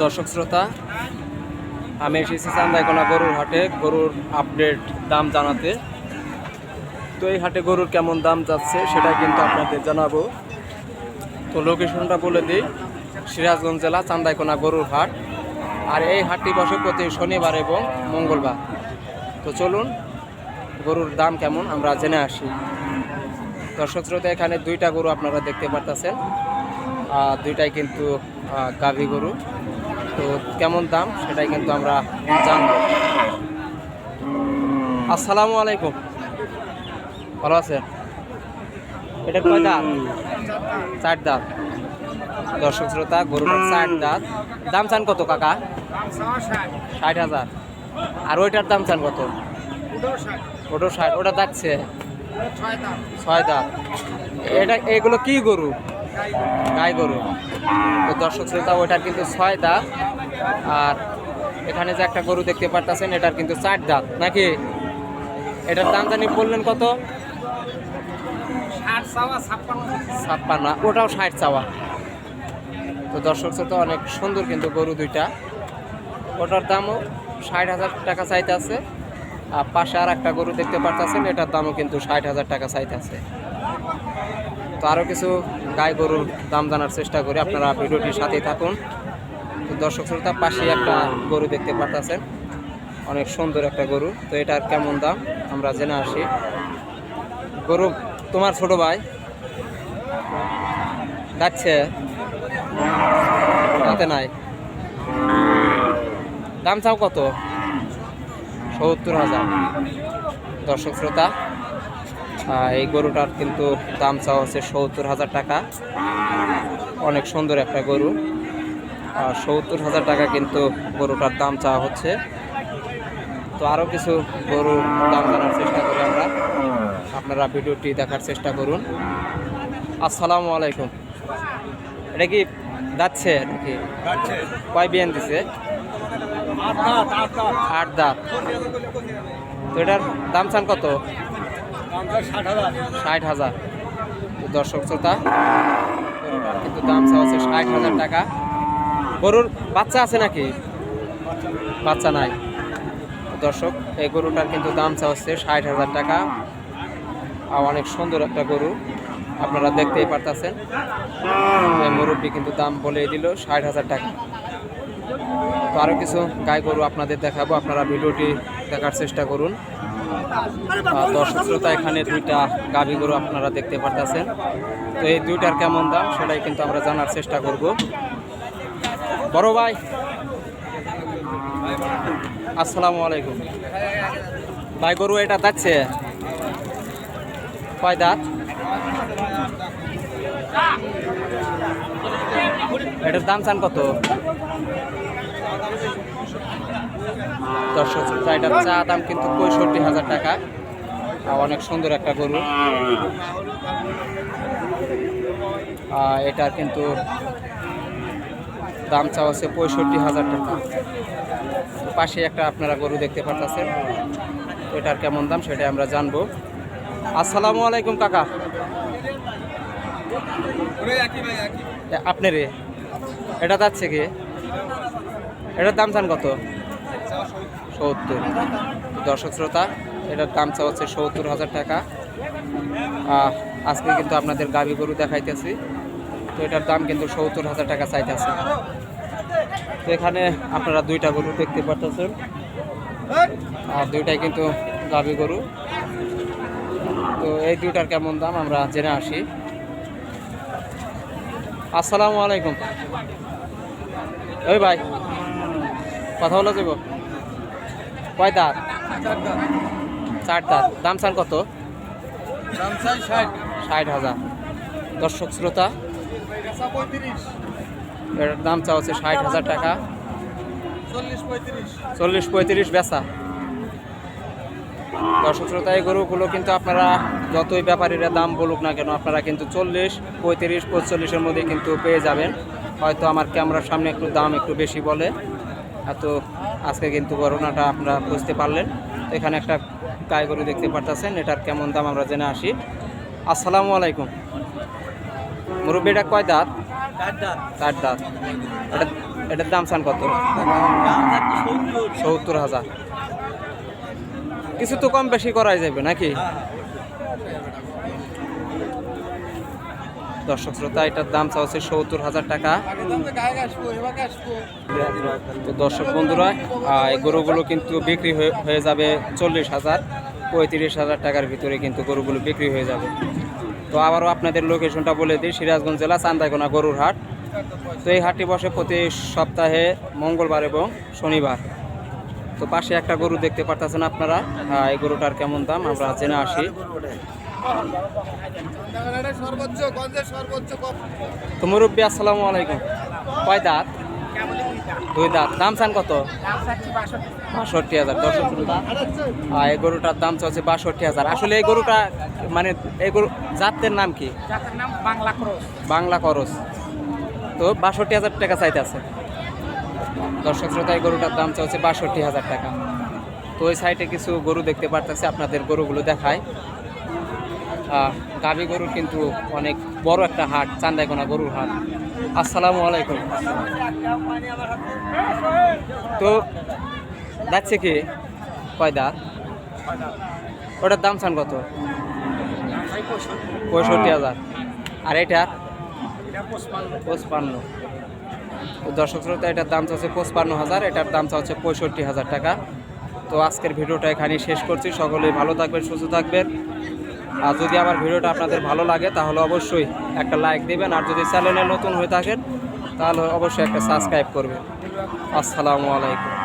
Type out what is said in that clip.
দর্শক শ্রোতা, আমি এসেছি চান্দাইকোনা গরুর হাটে গরুর আপডেট দাম জানাতে। তো এই হাটে গরুর কেমন দাম যাচ্ছে সেটা কিন্তু আপনাদের জানাবো। তো লোকেশনটা বলে দিই, সিরাজগঞ্জ জেলা চান্দাইকোনা গরুর হাট। আর এই হাটটি বসে প্রতি শনিবার এবং মঙ্গলবার। তো চলুন গরুর দাম কেমন আমরা জেনে আসি। দর্শক শ্রোতা, এখানে দুইটা গরু আপনারা দেখতে পারতেছেন, দুইটাই কিন্তু গাভী গরু। তো কেমন দাম সেটাই কিন্তু আমরা জানব। আসসালামু আলাইকুম, ভালো আছেন? এটা কয় দাঁত? চার দাঁত। দর্শক শ্রোতা, গরুটার চার দাঁত। দাম চান কত কাকা? 60,000। আর ওইটার দাম চান কত? ওটা 60। ওটা যাচ্ছে 6 দাঁত। এগুলো কি গরু? গাই গরু। তো দর্শক শ্রোতা, ওইটার কিন্তু 6 দাঁত। আর এখানে যে একটা গরু দেখতে পারতেছেন, এটার কিন্তু 4 দাঁত নাকি? এটার দাম জানি বললেন কত? 56। ওটাও 60 চাওয়া। তো দর্শক শ্রোতা, অনেক সুন্দর কিন্তু গরু দুইটা। ওটার দামও 60,000 টাকা চাইতে আছে। আর পাশে আর একটা গরু দেখতে পারতেছেন, এটার দামও কিন্তু 60,000 টাকা চাইতে আছে। তো আরও কিছু গাই গরুর দাম জানার চেষ্টা করি, আপনারা ভিডিওটির সাথেই থাকুন। তো দর্শক শ্রোতা, পাশে একটা গরু দেখতে পারতেছেন, অনেক সুন্দর একটা গরু। তো এটার কেমন দাম আমরা জেনে আসি। গরু তোমার ছোট ভাই যাচ্ছে তাতে নাই। দাম চাও কত? 70,000। দর্শক শ্রোতা, এই গরুটার কিন্তু দাম চাওয়া হচ্ছে 70,000 টাকা। অনেক সুন্দর একটা গরু। 70,000 টাকা কিন্তু গরুটার দাম চাওয়া হচ্ছে। তো আরও কিছু গরুর দাম জানার চেষ্টা করি আমরা, আপনারা ভিডিওটি দেখার চেষ্টা করুন। আসসালামু আলাইকুম। এটা কি যাচ্ছে নাকি? কয় বিয়ান দিছে? 8 দাঁত। তো এটার দাম চান কত? 60,000। তো দর্শক শ্রোতা, গরুটার কিন্তু দাম চাওয়া হচ্ছে 60,000 টাকা। গরুর বাচ্চা আছে নাকি? বাচ্চা নাই। দর্শক, এই গরুটার কিন্তু দাম চাওয়া হচ্ছে 60,000 টাকা। আর অনেক সুন্দর একটা গরু, আপনারা দেখতেই পারতেছেন। মুরব্বী কিন্তু দাম বলে দিল 60,000 টাকা। তো আরও কিছু গাই গরু আপনাদের দেখাবো, আপনারা ভিডিওটি দেখার চেষ্টা করুন। দর্শক শ্রোতা, এখানে দুইটা গাভী গরু আপনারা দেখতে পারতেছেন। তো এই দুইটার কেমন দাম সেটাই কিন্তু আমরা জানার চেষ্টা করব। বড় ভাই, আসসালামু আলাইকুম। ভাই, গরু এটা যাচ্ছে কয় দাঁত? এটার দাম চান কত? দর্শক শ্রোতা, এটার চা দাম কিন্তু 65,000 টাকা। অনেক সুন্দর একটা গরু। এটার কিন্তু দাম চাওয়া হচ্ছে 65,000 টাকা। পাশে একটা আপনারা গরু দেখতে পারতেছেন, এটার কেমন দাম সেটাই আমরা জানবো। আসসালামু আলাইকুম কাকা। আপনারে এটা যাচ্ছে কি? এটার দাম চান কত? 70। দর্শক শ্রোতা, এটার দাম চাওয়া হচ্ছে 70,000 টাকা। আজকে কিন্তু আপনাদের গাভী গরু দেখাইতেছি। তো এটার দাম কিন্তু 70,000 টাকা চাইতেছে। তো এখানে আপনারা দুইটা গরু দেখতে পারতেছেন, আর দুইটাই কিন্তু গাভী গরু। তো এই দুইটার কেমন দাম আমরা জেনে আসি। আসসালামু আলাইকুম। ওই ভাই, কথা বলা যাবো? কয় দাঁত? 4 দাঁত। দাম চান কত? 60,000। দর্শক শ্রোতা, এটার দাম চাওয়া হচ্ছে 60,000 টাকা। 40-35 বেচা। দর্শক শ্রোতা, এই গরুগুলো কিন্তু আপনারা যতই ব্যাপারীরা দাম বলুক না কেন, আপনারা কিন্তু 40, 35, 45-এর মধ্যে কিন্তু পেয়ে যাবেন। হয়তো আমার ক্যামেরার সামনে একটু দাম একটু বেশি বলে, তো আজকে কিন্তু গণনাটা আপনারা বুঝতে পারলেন। এখানে একটা গাই গরু দেখতে পারতেছেন, এটার কেমন দাম আমরা জেনে আসি। আসসালামু আলাইকুম। মুরব্বী, এটা কয় দাঁত? 4 দাঁত। এটা এটার দাম চান কত? 70,000। কিছু তো কম বেশি করাই যাবে নাকি? দর্শক শ্রোতা, এটার দাম চাচ্ছে 70,000 টাকা। তো দর্শক বন্ধুরা, এই গরুগুলো কিন্তু বিক্রি হয়ে যাবে 40,000 35,000 টাকার ভিতরে কিন্তু গরুগুলো বিক্রি হয়ে যাবে। তো আবারও আপনাদের লোকেশনটা বলে দিই, সিরাজগঞ্জ জেলা চান্দাইকোনা গরুর হাট। তো এই হাটটি বসে প্রতি সপ্তাহে মঙ্গলবার এবং শনিবার। তো পাশে একটা গরু দেখতে পারতেছেন আপনারা, এই গরুটার কেমন দাম আমরা জেনে আসি। তো মুরব্বী আসসালামু আলাইকুম, কয় দাঁত? 2 দাঁত। দাম চান কত? 62,000। দর্শক শ্রোতা, এই গরুটার দাম চলছে 62,000। আসলে এই গরুটা মানে এই গরু জাতের নাম কি? বাংলা করস। তো 62,000 টাকা চাইতেছে। দর্শক শ্রোতা, এই গরুটার দাম চলছে 62,000 টাকা। তো ওই সাইডে কিছু গরু দেখতে পারতেছে, আপনাদের গরুগুলো দেখায়। গাভী গরুর কিন্তু অনেক বড় একটা হাট, চান্দাইকোনা গরুর হাট। আসসালামু আলাইকুম। তো যাচ্ছে কি কয় দাঁত? ওটার দাম চান কত? 65,000। আর এটার 55। তো দর্শক শ্রোতা, এটার দাম চাচ্ছে 55,000, এটার দাম চাচ্ছে 65,000 টাকা। তো আজকের ভিডিওটা এখানেই শেষ করছি। সকলেই ভালো থাকবেন, সুস্থ থাকবেন। আর যদি আমার ভিডিওটা আপনাদের ভালো লাগে তাহলে অবশ্যই একটা লাইক দেবেন, আর যদি চ্যানেলে নতুন হয়ে থাকেন তাহলে অবশ্যই একটা সাবস্ক্রাইব করবেন। আসসালামু আলাইকুম।